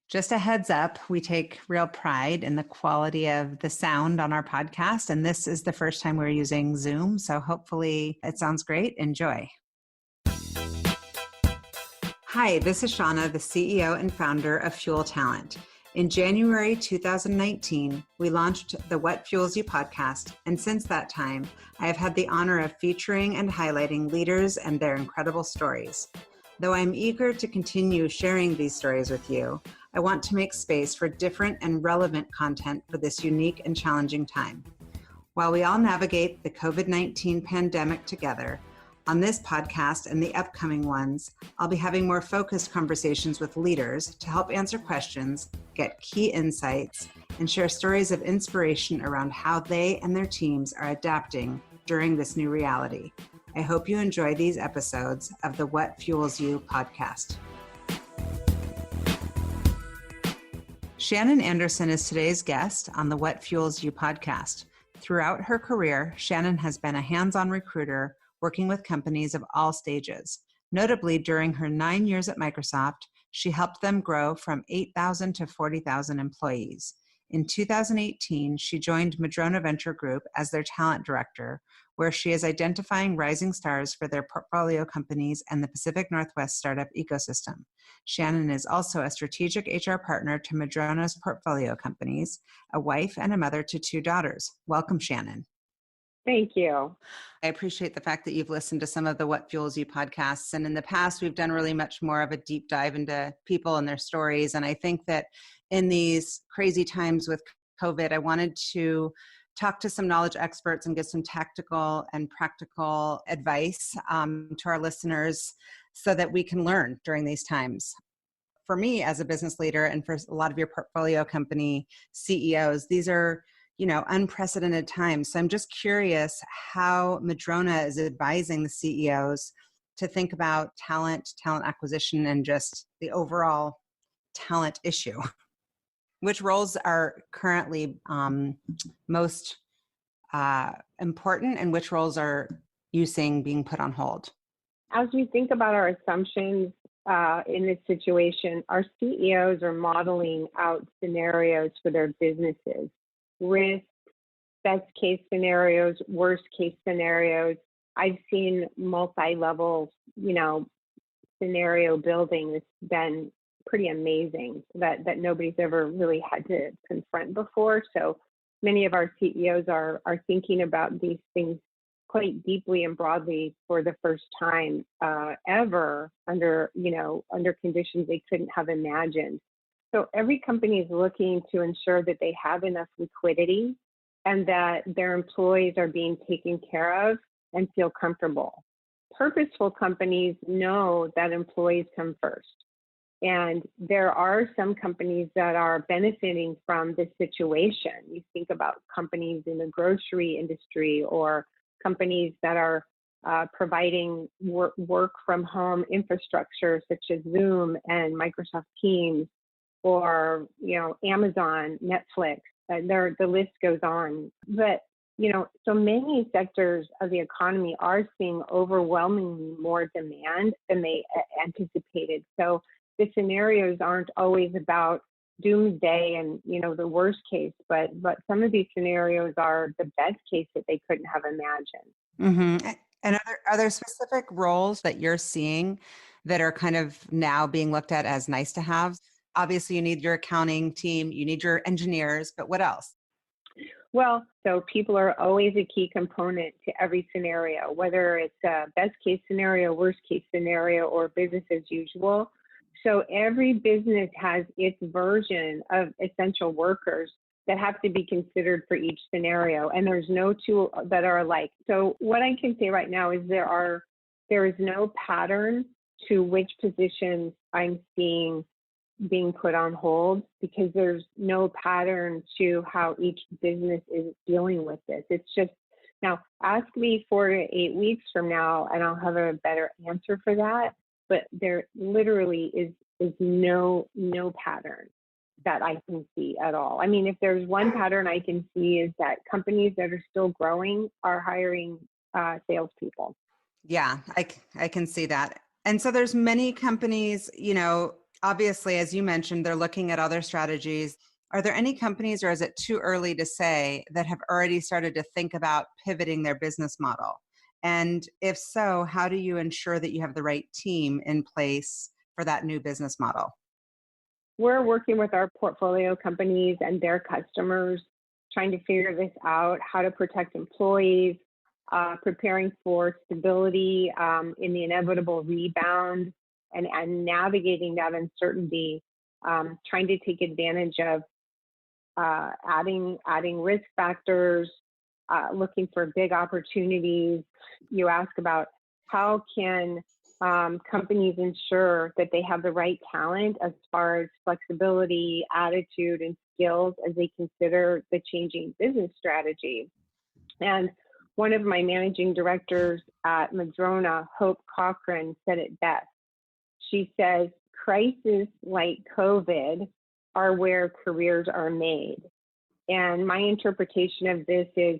Just a heads up, we take real pride in the quality of the sound on our podcast, and this is the first time we're using Zoom, so hopefully it sounds great. Enjoy. Hi, this is Shauna, the CEO and founder of Fuel Talent. In January 2019, we launched the What Fuels You podcast, and since that time, I have had the honor of featuring and highlighting leaders and their incredible stories. Though I'm eager to continue sharing these stories with you, I want to make space for different and relevant content for this unique and challenging time. While we all navigate the COVID-19 pandemic together, on this podcast and the upcoming ones, I'll be having more focused conversations with leaders to help answer questions, get key insights, and share stories of inspiration around how they and their teams are adapting during this new reality. I hope you enjoy these episodes of the What Fuels You podcast. Shannon Anderson is today's guest on the What Fuels You podcast. Throughout her career, Shannon has been a hands-on recruiter working with companies of all stages. Notably, during her 9 years at Microsoft, she helped them grow from 8,000 to 40,000 employees. In 2018, she joined Madrona Venture Group as their talent director, where she is identifying rising stars for their portfolio companies and the Pacific Northwest startup ecosystem. Shannon is also a strategic HR partner to Madrona's portfolio companies, a wife and a mother to 2 daughters. Welcome, Shannon. Thank you. I appreciate the fact that you've listened to some of the What Fuels You podcasts. And in the past, we've done really much more of a deep dive into people and their stories. And I think that in these crazy times with COVID, I wanted to talk to some knowledge experts and give some tactical and practical advice to our listeners so that we can learn during these times. For me as a business leader and for a lot of your portfolio company CEOs, these are unprecedented times. So I'm just curious how Madrona is advising the CEOs to think about talent acquisition, and just the overall talent issue. Which roles are currently most important, and which roles are you seeing being put on hold? As we think about our assumptions in this situation, our CEOs are modeling out scenarios for their businesses. Risk, best case scenarios, worst case scenarios. I've seen multi-level, scenario building that's been pretty amazing that nobody's ever really had to confront before. So many of our CEOs are thinking about these things quite deeply and broadly for the first time ever under conditions they couldn't have imagined. So every company is looking to ensure that they have enough liquidity and that their employees are being taken care of and feel comfortable. Purposeful companies know that employees come first. And there are some companies that are benefiting from this situation. You think about companies in the grocery industry or companies that are providing work from home infrastructure such as Zoom and Microsoft Teams, or Amazon, Netflix, the list goes on. But so many sectors of the economy are seeing overwhelmingly more demand than they anticipated. So the scenarios aren't always about doomsday and the worst case, but some of these scenarios are the best case that they couldn't have imagined. Mm-hmm. And are there specific roles that you're seeing that are kind of now being looked at as nice to have? Obviously, you need your accounting team, you need your engineers, but what else? Well, so people are always a key component to every scenario, whether it's a best case scenario, worst case scenario, or business as usual. So every business has its version of essential workers that have to be considered for each scenario, and there's no two that are alike. So what I can say right now is there is no pattern to which positions I'm seeing being put on hold, because there's no pattern to how each business is dealing with this. It's just, now ask me 4 to 8 weeks from now and I'll have a better answer for that. But there literally is no pattern that I can see at all. I mean, if there's one pattern I can see is that companies that are still growing are hiring salespeople. Yeah, I can see that. And so there's many companies, Obviously, as you mentioned, they're looking at other strategies. Are there any companies, or is it too early to say, that have already started to think about pivoting their business model? And if so, how do you ensure that you have the right team in place for that new business model? We're working with our portfolio companies and their customers, trying to figure this out, how to protect employees, preparing for stability in the inevitable rebound, and navigating that uncertainty, trying to take advantage of adding risk factors, looking for big opportunities. You ask about how can companies ensure that they have the right talent as far as flexibility, attitude, and skills as they consider the changing business strategy. And one of my managing directors at Madrona, Hope Cochran, said it best. She says, crises like COVID are where careers are made. And my interpretation of this is,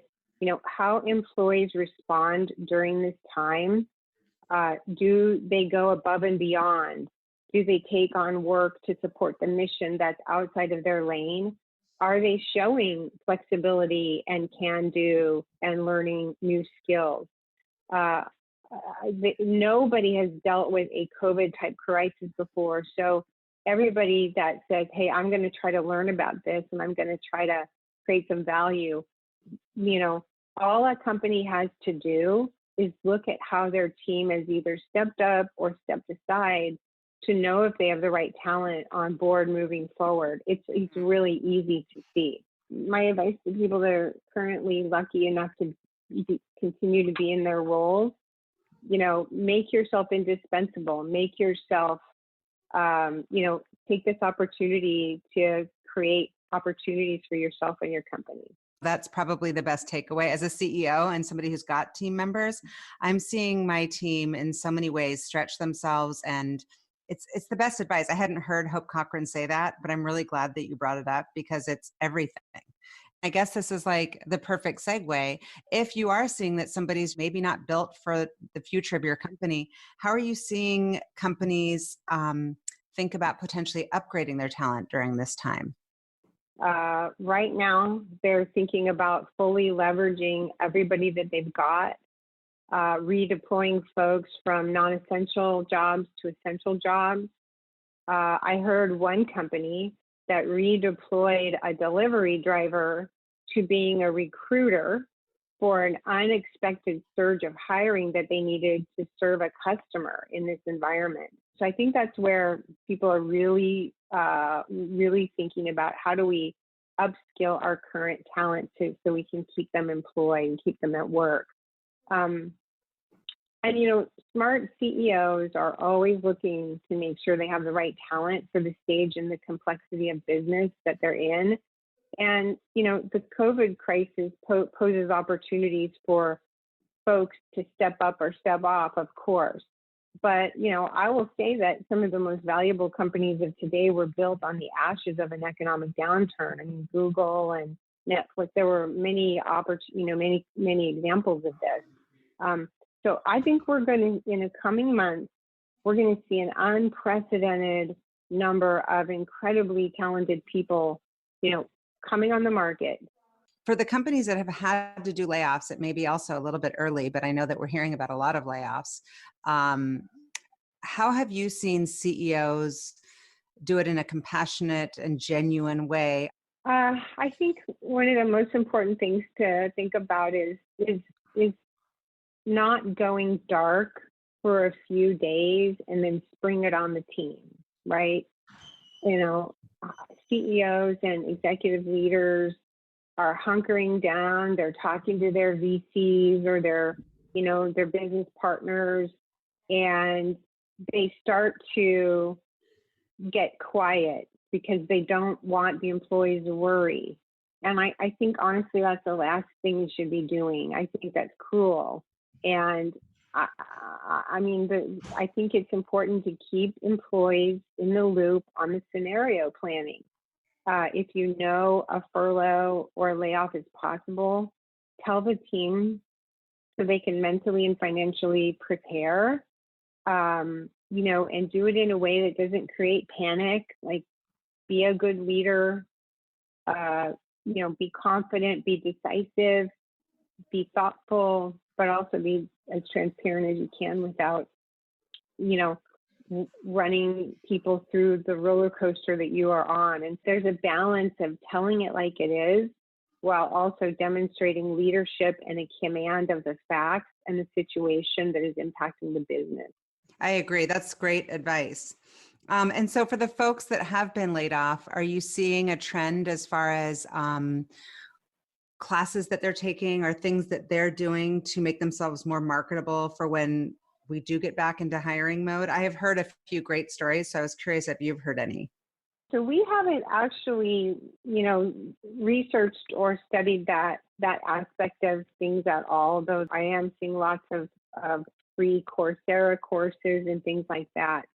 how employees respond during this time. Do they go above and beyond? Do they take on work to support the mission that's outside of their lane? Are they showing flexibility and can do and learning new skills? Nobody has dealt with a COVID type crisis before. So everybody that says, hey, I'm going to try to learn about this and I'm going to try to create some value, all a company has to do is look at how their team has either stepped up or stepped aside to know if they have the right talent on board moving forward. It's really easy to see. My advice to people that are currently lucky enough to continue to be in their roles, make yourself indispensable, make yourself, take this opportunity to create opportunities for yourself and your company. That's probably the best takeaway. As a CEO and somebody who's got team members, I'm seeing my team in so many ways stretch themselves, and it's the best advice. I hadn't heard Hope Cochran say that, but I'm really glad that you brought it up because it's everything. I guess this is like the perfect segue. If you are seeing that somebody's maybe not built for the future of your company, how are you seeing companies think about potentially upgrading their talent during this time? Right now, they're thinking about fully leveraging everybody that they've got, redeploying folks from non-essential jobs to essential jobs. I heard one company that redeployed a delivery driver to being a recruiter for an unexpected surge of hiring that they needed to serve a customer in this environment. So I think that's where people are really thinking about how do we upskill our current talent so we can keep them employed and keep them at work. And smart CEOs are always looking to make sure they have the right talent for the stage and the complexity of business that they're in. And the COVID crisis poses opportunities for folks to step up or step off, of course. But, I will say that some of the most valuable companies of today were built on the ashes of an economic downturn. I mean, Google and Netflix, there were many examples of this. So I think we're going to, in the coming months, we're going to see an unprecedented number of incredibly talented people, coming on the market. For the companies that have had to do layoffs, it may be also a little bit early, but I know that we're hearing about a lot of layoffs. How have you seen CEOs do it in a compassionate and genuine way? I think one of the most important things to think about is not going dark for a few days and then spring it on the team, right? CEOs and executive leaders are hunkering down. They're talking to their VCs or their business partners, and they start to get quiet because they don't want the employees to worry. And I think honestly, that's the last thing you should be doing. I think that's cruel. And I think it's important to keep employees in the loop on the scenario planning. If you know a furlough or a layoff is possible, tell the team so they can mentally and financially prepare. and do it in a way that doesn't create panic. Like, be a good leader, be confident, be decisive, be thoughtful, but also be as transparent as you can without, running people through the roller coaster that you are on. And there's a balance of telling it like it is while also demonstrating leadership and a command of the facts and the situation that is impacting the business. I agree. That's great advice. And so for the folks that have been laid off, are you seeing a trend as far as classes that they're taking or things that they're doing to make themselves more marketable for when we do get back into hiring mode? I have heard a few great stories, so I was curious if you've heard any. So we haven't actually, researched or studied that aspect of things at all, though I am seeing lots of free Coursera courses and things like that.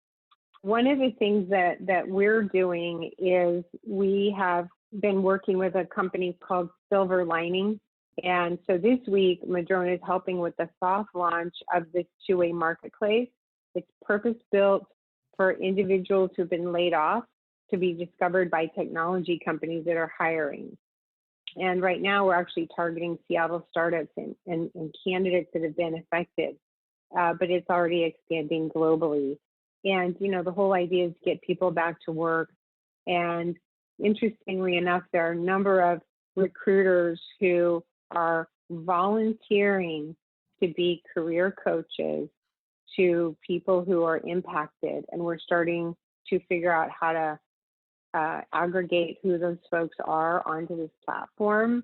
One of the things that we're doing is we have been working with a company called Silver Lining. And so this week, Madrona is helping with the soft launch of this two-way marketplace. It's purpose-built for individuals who've been laid off to be discovered by technology companies that are hiring. And right now, we're actually targeting Seattle startups and candidates that have been affected, but it's already expanding globally. And, the whole idea is to get people back to work. And interestingly enough, there are a number of recruiters who are volunteering to be career coaches to people who are impacted. And we're starting to figure out how to aggregate who those folks are onto this platform.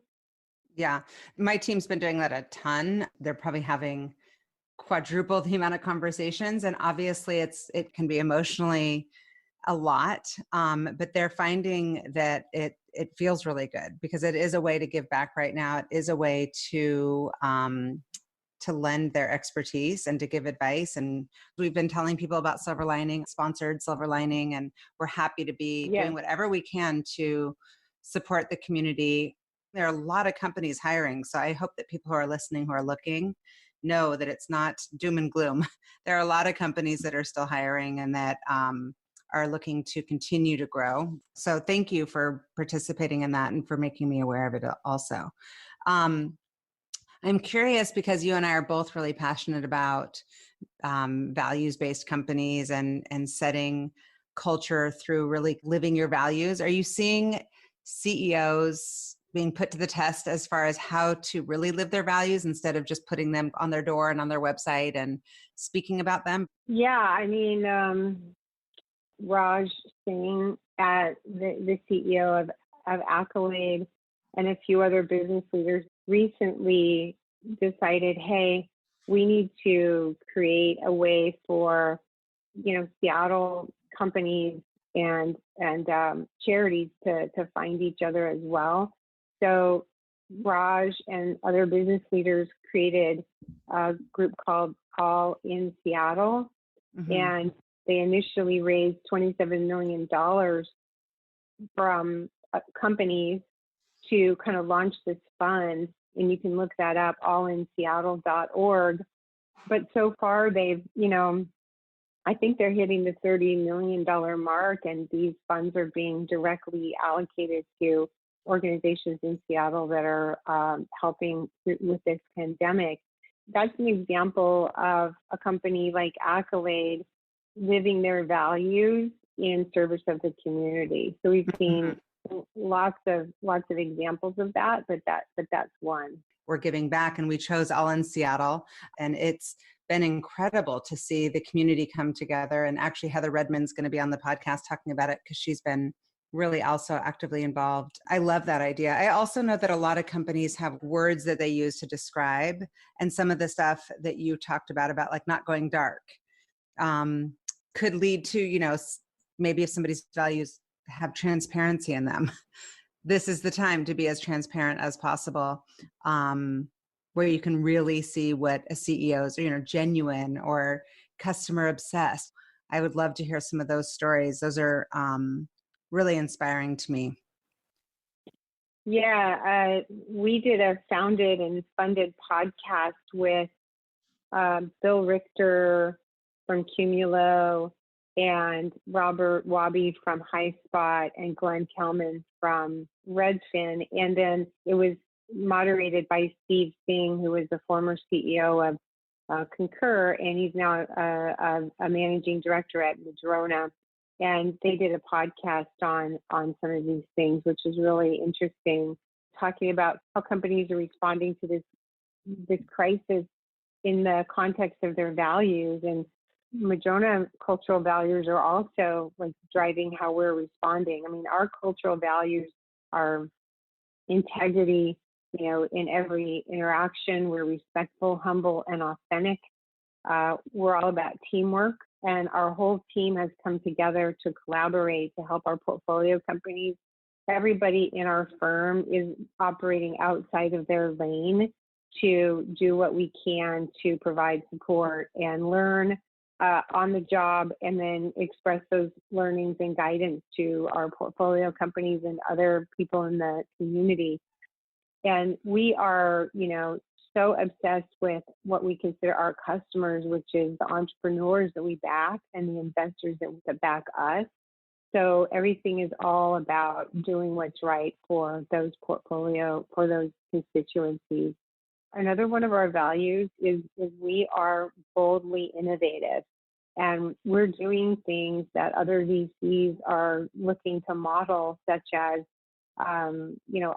Yeah, my team's been doing that a ton. They're probably having quadruple the amount of conversations, and obviously it can be emotionally a lot, but they're finding that it feels really good because it is a way to give back right now. It is a way to lend their expertise and to give advice. And we've been telling people about Silver Lining, sponsored Silver Lining, and we're happy to be doing whatever we can to support the community. There are a lot of companies hiring, so I hope that people who are listening, who are looking, know that it's not doom and gloom. There are a lot of companies that are still hiring and that are looking to continue to grow. So thank you for participating in that and for making me aware of it also. I'm curious because you and I are both really passionate about values-based companies and setting culture through really living your values. Are you seeing CEOs being put to the test as far as how to really live their values instead of just putting them on their door and on their website and speaking about them? Yeah, I mean, Raj Singh, the CEO of Accolade, and a few other business leaders recently decided, hey, we need to create a way for, Seattle companies and charities to find each other as well. So Raj and other business leaders created a group called Call in Seattle, and they initially raised $27 million from companies to kind of launch this fund. And you can look that up, allinseattle.org. But so far they've, I think they're hitting the $30 million mark, and these funds are being directly allocated to organizations in Seattle that are helping with this pandemic. That's an example of a company like Accolade living their values in service of the community. So we've seen lots of examples of that, but that's one. We're giving back, and we chose All in Seattle, and it's been incredible to see the community come together. And actually, Heather Redmond's going to be on the podcast talking about it because she's been really also actively involved. I love that idea. I also know that a lot of companies have words that they use to describe, and some of the stuff that you talked about like not going dark, could lead to, maybe if somebody's values have transparency in them, this is the time to be as transparent as possible, where you can really see what a CEO's, genuine or customer obsessed. I would love to hear some of those stories. Those are really inspiring to me. Yeah, we did a founded and funded podcast with Bill Richter, from Cumulo, and Robert Wabi from HighSpot, and Glenn Kelman from Redfin. And then it was moderated by Steve Singh, who was the former CEO of Concur, and he's now a managing director at Madrona. And they did a podcast on some of these things, which is really interesting, talking about how companies are responding to this crisis in the context of their values. And Madrona cultural values are also like driving how we're responding. I mean, our cultural values are integrity, in every interaction. We're respectful, humble, and authentic. We're all about teamwork, and our whole team has come together to collaborate to help our portfolio companies. Everybody in our firm is operating outside of their lane to do what we can to provide support and learn on the job, and then express those learnings and guidance to our portfolio companies and other people in the community. And we are, so obsessed with what we consider our customers, which is the entrepreneurs that we back and the investors that back us. So everything is all about doing what's right for those for those constituencies. Another one of our values is we are boldly innovative, and we're doing things that other VCs are looking to model, such as,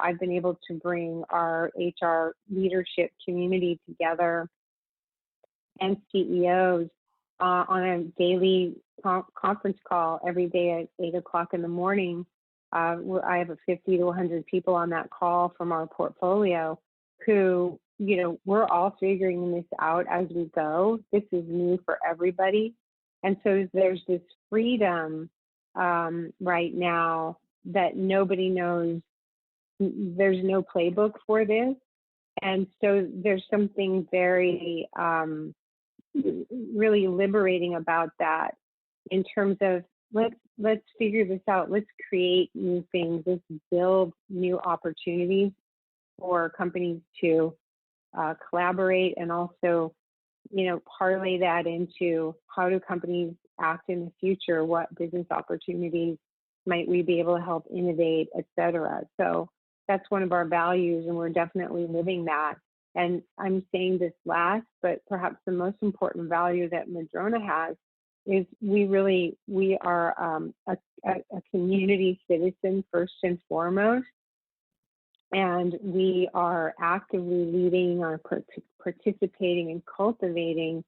I've been able to bring our HR leadership community together and CEOs on a daily conference call every day at 8 o'clock in the morning. I have 50 to 100 people on that call from our portfolio who, we're all figuring this out as we go. This is new for everybody. And so there's this freedom right now that nobody knows. There's no playbook for this. And so there's something very, really liberating about that, in terms of let's figure this out. Let's create new things. Let's build new opportunities for companies to collaborate, and also, parlay that into how do companies act in the future? What business opportunities might we be able to help innovate, et cetera? So that's one of our values, and we're definitely living that. And I'm saying this last, but perhaps the most important value that Madrona has is we are a community citizen first and foremost. And we are actively leading or participating and cultivating,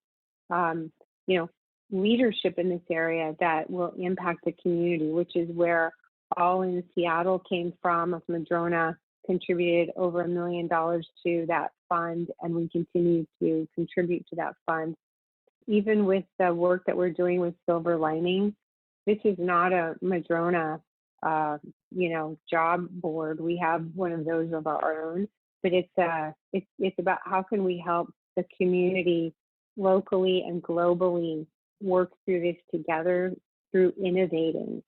leadership in this area that will impact the community, which is where All in Seattle came from. Madrona contributed over $1 million to that fund, and we continue to contribute to that fund. Even with the work that we're doing with Silver Lining, this is not a Madrona job board. We have one of those of our own, but it's about how can we help the community locally and globally work through this together through innovating.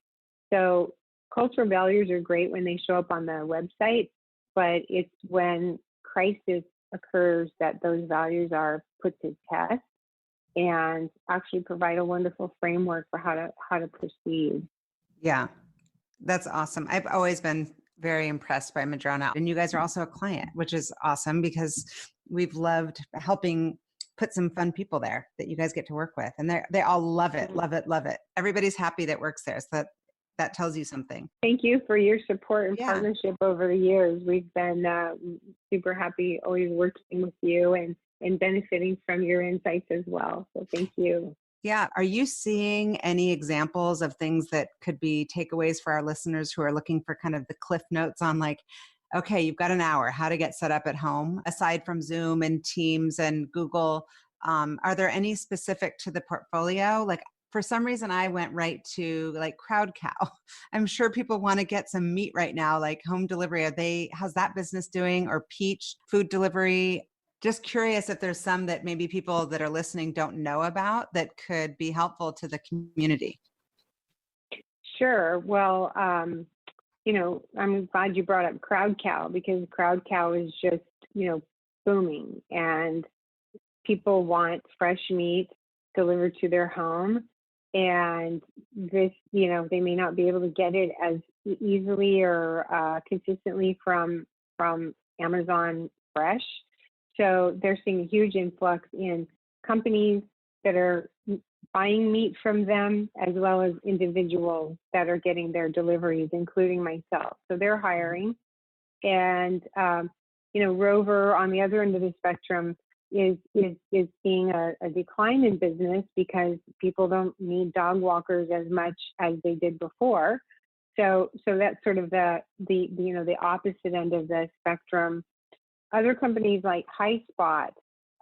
So cultural values are great when they show up on the website, but it's when crisis occurs that those values are put to test and actually provide a wonderful framework for how to proceed. Yeah. That's awesome. I've always been very impressed by Madrona. And you guys are also a client, which is awesome because we've loved helping put some fun people there that you guys get to work with. And they all love it, love it, love it. Everybody's happy that works there. So that tells you something. Thank you for your support and partnership over the years. We've been super happy always working with you and benefiting from your insights as well. So thank you. Yeah. Are you seeing any examples of things that could be takeaways for our listeners who are looking for kind of the cliff notes on, like, okay, you've got an hour, how to get set up at home, aside from Zoom and Teams and Google? Are there any specific to the portfolio? Like, for some reason, I went right to like CrowdCow. I'm sure people want to get some meat right now, like home delivery. How's that business doing? Or Peach food delivery? Just curious if there's some that maybe people that are listening don't know about that could be helpful to the community. Sure. Well, I'm glad you brought up CrowdCow, because CrowdCow is just, booming, and people want fresh meat delivered to their home. And this, they may not be able to get it as easily or consistently from Amazon Fresh. So they're seeing a huge influx in companies that are buying meat from them, as well as individuals that are getting their deliveries, including myself. So they're hiring. And, Rover, on the other end of the spectrum, is seeing a decline in business because people don't need dog walkers as much as they did before. So that's sort of the opposite end of the spectrum. Other companies like HighSpot.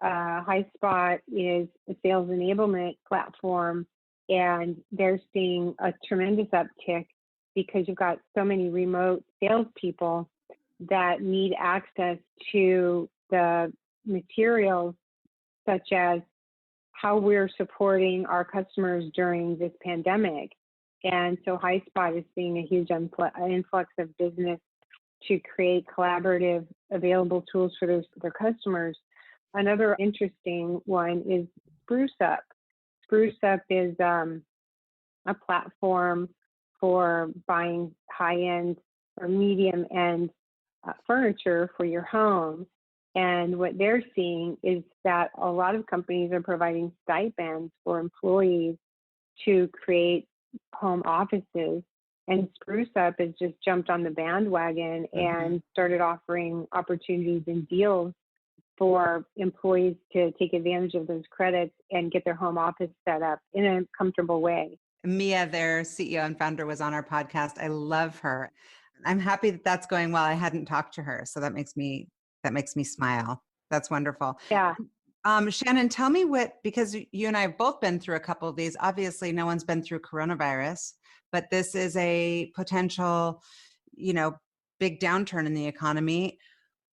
HighSpot is a sales enablement platform, and they're seeing a tremendous uptick because you've got so many remote salespeople that need access to the materials, such as how we're supporting our customers during this pandemic. And so HighSpot is seeing a huge influx of business to create collaborative, available tools for their customers. Another interesting one is Spruce Up. Spruce Up is a platform for buying high-end or medium-end furniture for your home. And what they're seeing is that a lot of companies are providing stipends for employees to create home offices. And Spruce Up has just jumped on the bandwagon and started offering opportunities and deals for employees to take advantage of those credits and get their home office set up in a comfortable way. Mia, their CEO and founder, was on our podcast. I love her. I'm happy that that's going well. I hadn't talked to her, so that makes me smile. That's wonderful. Yeah. Shannon, tell me because you and I have both been through a couple of these. Obviously, no one's been through coronavirus, but this is a potential, big downturn in the economy.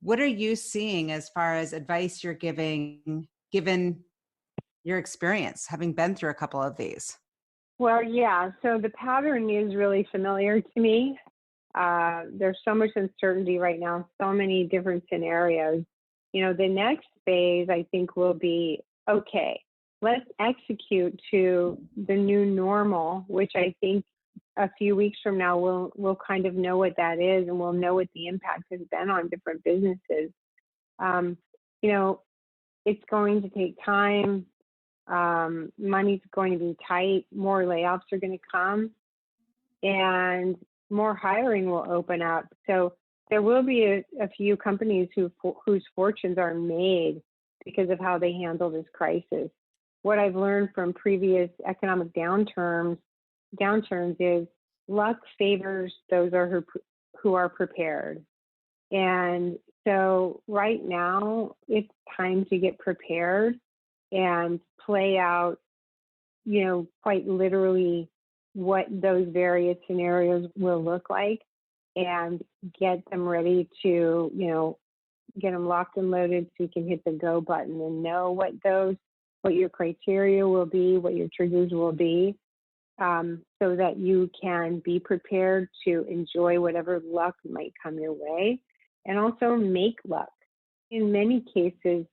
What are you seeing as far as advice you're giving, given your experience, having been through a couple of these? Well, yeah. So the pattern is really familiar to me. There's so much uncertainty right now, so many different scenarios. The next phase, I think, will be, okay, let's execute to the new normal, which I think a few weeks from now, we'll kind of know what that is, and we'll know what the impact has been on different businesses. It's going to take time. Money's going to be tight. More layoffs are going to come, and more hiring will open up. So there will be a few companies whose fortunes are made because of how they handle this crisis. What I've learned from previous economic downturns is luck favors those who are prepared. And so right now, it's time to get prepared and play out, quite literally what those various scenarios will look like, and get them ready to, get them locked and loaded so you can hit the go button and know what your criteria will be, what your triggers will be, so that you can be prepared to enjoy whatever luck might come your way, and also make luck. In many cases,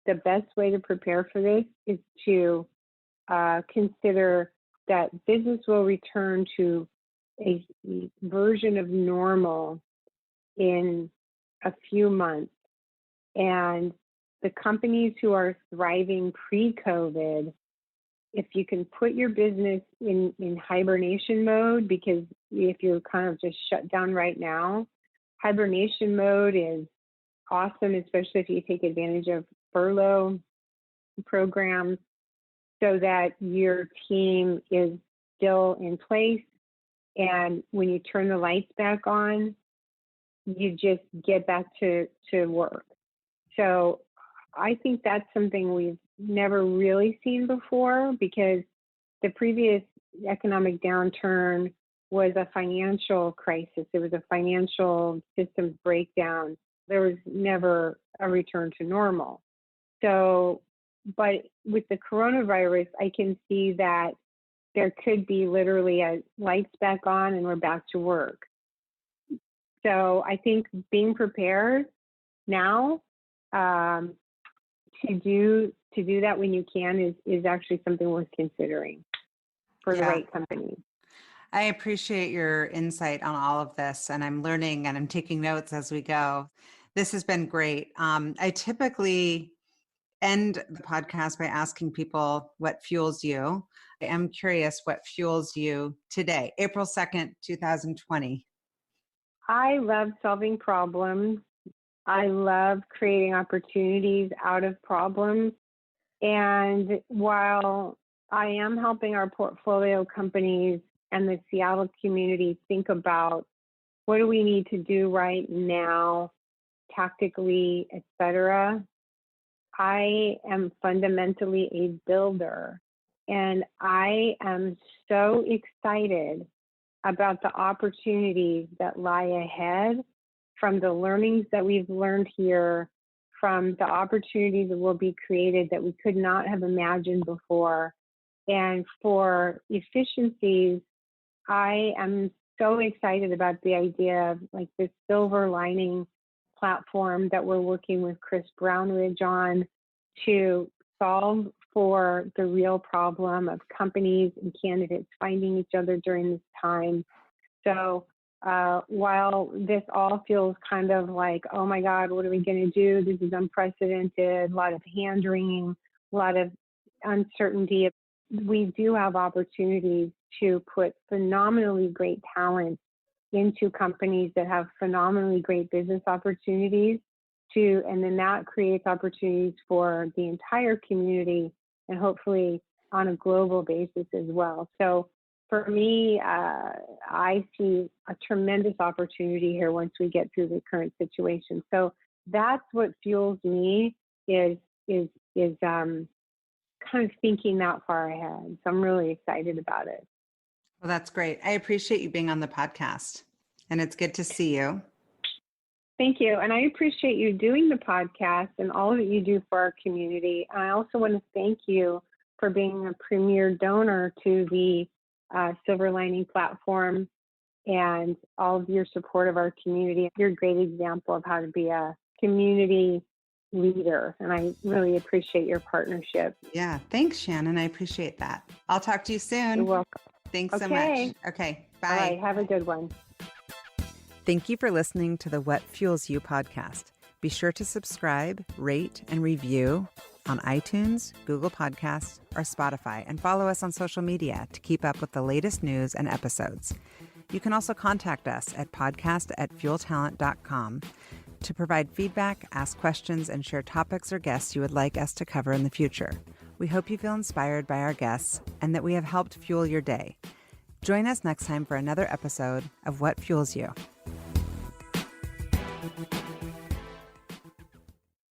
the best way to prepare for this is to consider that business will return to a version of normal in a few months. And the companies who are thriving pre-COVID, if you can put your business in hibernation mode, because if you're kind of just shut down right now, hibernation mode is awesome, especially if you take advantage of furlough programs, so that your team is still in place. And when you turn the lights back on, you just get back to work. So I think that's something we've never really seen before, because the previous economic downturn was a financial crisis. It was a financial systems breakdown. There was never a return to normal. So, but with the coronavirus, I can see that there could be literally a lights back on and we're back to work. So I think being prepared now to do that when you can is actually something worth considering for the Yeah. right company. I appreciate your insight on all of this, and I'm learning and I'm taking notes as we go. This has been great. I typically end the podcast by asking people what fuels you. I am curious what fuels you today, April 2nd, 2020. I love solving problems. I love creating opportunities out of problems. And while I am helping our portfolio companies and the Seattle community think about what do we need to do right now, tactically, etc., I am fundamentally a builder. And I am so excited about the opportunities that lie ahead from the learnings that we've learned here, from the opportunities that will be created that we could not have imagined before. And for efficiencies, I am so excited about the idea of like this silver lining platform that we're working with Chris Brownridge on to solve for the real problem of companies and candidates finding each other during this time. So while this all feels kind of like, oh my God, what are we going to do? This is unprecedented, a lot of hand wringing, a lot of uncertainty. We do have opportunities to put phenomenally great talent into companies that have phenomenally great business opportunities and then that creates opportunities for the entire community and hopefully on a global basis as well. So for me, I see a tremendous opportunity here once we get through the current situation. So that's what fuels me is kind of thinking that far ahead. So I'm really excited about it. Well, that's great. I appreciate you being on the podcast, and it's good to see you. Thank you. And I appreciate you doing the podcast and all that you do for our community. And I also want to thank you for being a premier donor to the Silver Lining platform and all of your support of our community. You're a great example of how to be a community leader. And I really appreciate your partnership. Yeah. Thanks, Shannon. I appreciate that. I'll talk to you soon. You're welcome. Thanks so much. Okay. Bye. All right. Have a good one. Thank you for listening to the What Fuels You podcast. Be sure to subscribe, rate, and review on iTunes, Google Podcasts, or Spotify, and follow us on social media to keep up with the latest news and episodes. You can also contact us at podcast@fueltalent.com to provide feedback, ask questions, and share topics or guests you would like us to cover in the future. We hope you feel inspired by our guests and that we have helped fuel your day. Join us next time for another episode of What Fuels You.